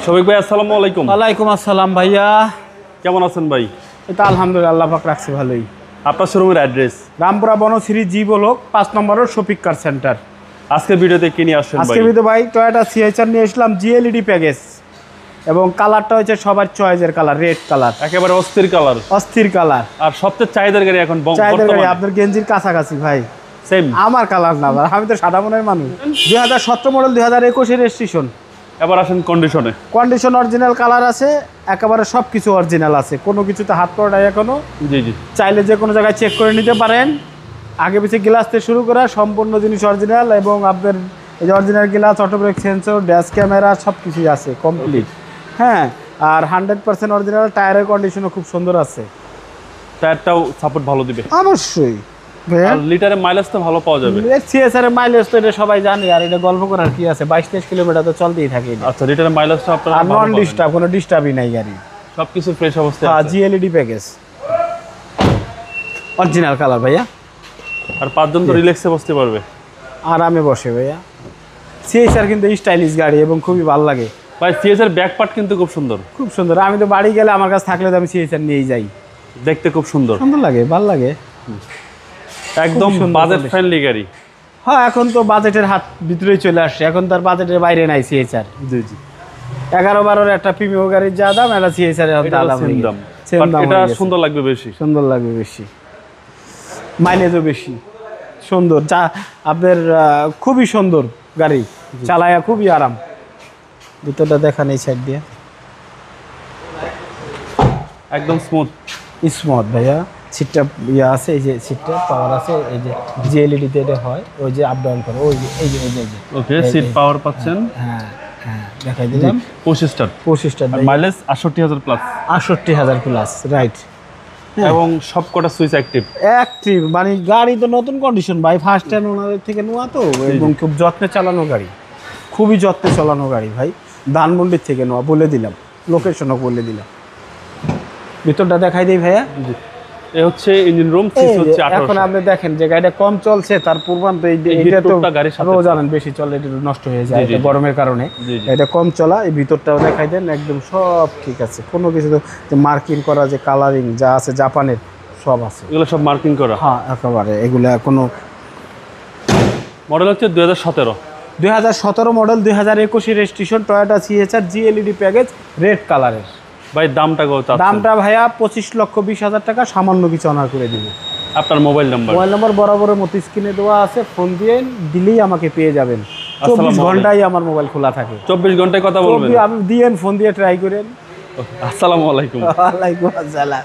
শফিক ভাই আসসালামু আলাইকুম। ওয়ালাইকুম আসসালাম ভাইয়া, কেমন আছেন ভাই? এটা আলহামদুলিল্লাহ, আল্লাহ পাক রাখছে ভালোই। আপনার শোরুমের address? Rampura Banasree G block 5 নম্বরের শফিক কার সেন্টার। আজকে ভিডিওতে কি নিয়ে আসছেন ভাই? আজকে ভিডিও ভাই টয়োটা সিএচআর নিয়ে আসলাম জিএলইডি প্যাকেজ, এবং কালারটা হচ্ছে সবার চয়েসের কালার, রেড কালার, একেবারে অস্থির কালার, অস্থির কালার। আর সবচেয়ে চাহিদার গাড়ি এখন চাহিদার গাড়ি, আপনার গেঞ্জির কাছাকাছি ভাই। সেম আমার কালার না, আমি তো সাদা মনের মানুষ। 2017 মডেল, 2021 রেজিস্ট্রেশন। এবার আসেন কন্ডিশনে। কন্ডিশন অরিজিনাল কালার আছে, একেবারে সব কিছু অরিজিনাল আছে, কোনো কিছুতে হাত পড়া নাই এখনো। জি জি, চাইলে যে কোনো জায়গায় চেক করে নিতে পারেন। আগে পিছিয়ে গ্লাস থেকে শুরু করে সম্পূর্ণ জিনিস অরিজিনাল, এবং আপনার এই যে original glass, auto brake sensor, dash camera সব কিছুই আছে কমপ্লিট। হ্যাঁ, আর 100% অরিজিনাল। টায়ারের কন্ডিশনও খুব সুন্দর আছে, টায়ারটাও সাপোর্ট ভালো দিবে অবশ্যই। আর লিটারে মাইলেজ তো ভালো পাওয়া যাবে। সিএসআর এর মাইলেজ তো এটা সবাই জানে, আর এটা গল্প করার কি আছে, 22-23 কিলোমিটার তো চলতেই থাকে। আচ্ছা, লিটারে মাইলেজটা আপনারা আর নন ডিস্টার্ব, কোনো ডিস্টার্বই নাই গাড়ি, সবকিছু ফ্রেশ অবস্থায় হ্যাঁ। আছে। জিএলইডি প্যাকেজ, অরিজিনাল কালার ভাইয়া। আর 5 জন তো রিল্যাক্সে বসতে পারবে, আরামে বসে ভাইয়া। সিএসআর কিন্তু স্টাইলিশ গাড়ি এবং খুবই ভালো লাগে ভাই। সিএসআর ব্যাক পার্ট কিন্তু খুব সুন্দর, খুব সুন্দর। আমি তো বাড়ি গেলে আমার কাছে থাকলে তো আমি সিএসআর নিয়েই যাই, দেখতে খুব সুন্দর, সুন্দর লাগে, ভালো লাগে, একদম বাজেট ফ্রেন্ডলি গাড়ি। হ্যাঁ, এখন তো বাজেটের হাত ভিতরেই চলে আসছে, এখন তার বাজেটের বাইরে নাই সিএসআর। জি জি, 11-12 একটা প্রিমিয়াম গাড়ির যা দাম, এটা সিএসআর এর দাম। এটা সুন্দর লাগবে বেশি, সুন্দর লাগবে বেশি, মাইলেজও বেশি, সুন্দর। যা আপনার খুবই সুন্দর গাড়ি, চালায়া খুবই আরাম। ভিতরটা দেখান এই সাইড দিয়ে, একদম স্মুথ স্মুথ ভাইয়া। সিটটা ইয়ে আছে, এই যে সিটটা পাওয়ার আছে, এই যে জিএলইডি তে এটা হয়, ওই যে আপ ডাউন করে, ওই যে এই যে ওকে, সিট পাওয়ার পাচ্ছেন। হ্যাঁ হ্যাঁ, দেখাই দিলাম। 25 মাইলেজ 68,000 প্লাস, 68,000 প্লাস, রাইট। এবং সবকটা সুইচ অ্যাক্টিভ। অ্যাক্টিভ মানে গাড়ি তো নতুন কন্ডিশন ভাই, ফার্স্ট টাইম ওনাদের থেকে নেওয়া তো, এবং খুব যত্নে চালানো গাড়ি, খুবই যত্নে চালানো গাড়ি ভাই। ধানমন্ডির থেকে নেওয়া, বলে দিলাম, লোকেশনও বলে দিলাম। ভিতরটা দেখাই দিই ভাইয়া। এ হচ্ছে ইঞ্জিন রুম, সিসি হচ্ছে 1800। এখন আপনি দেখেন যে গাড়িটা কম চলছে, তার পূর্বান্ত এইটা তো গাড়ির সাথে জানেন বেশি চলে, এটা নষ্ট হয়ে যায় এটা গরমের কারণে। এটা কম চলা। এই ভিতরটাও দেখাই দেন, একদম সব ঠিক আছে, কোনো কিছু তো মার্কিং করা, যে কালারিং যা আছে জাপানের সব আছে, এগুলো সব মার্কিং করা। হ্যাঁ একেবারে, এগুলা কোনো। মডেল হচ্ছে 2017 model, 2021 registration, Toyota CHR GLED package, red কালারের। ভাই দামটা কত? দামটা ভাইয়া 25,20,000 টাকা, সামান্য কিছু অনার করে দিব। আপনার মোবাইল নাম্বার বরাবরের মতো স্ক্রিনে দেওয়া আছে, ফোন দিয়ে দিলেই আমাকে পেয়ে যাবেন। 24 ঘন্টায় আমার মোবাইল খোলা থাকে, 24 ঘন্টায় কথা বলবেন। আপনি দিয়েন, ফোন দিয়ে ট্রাই করেন। আসসালামু আলাইকুম। ওয়ালাইকুম আসসালাম।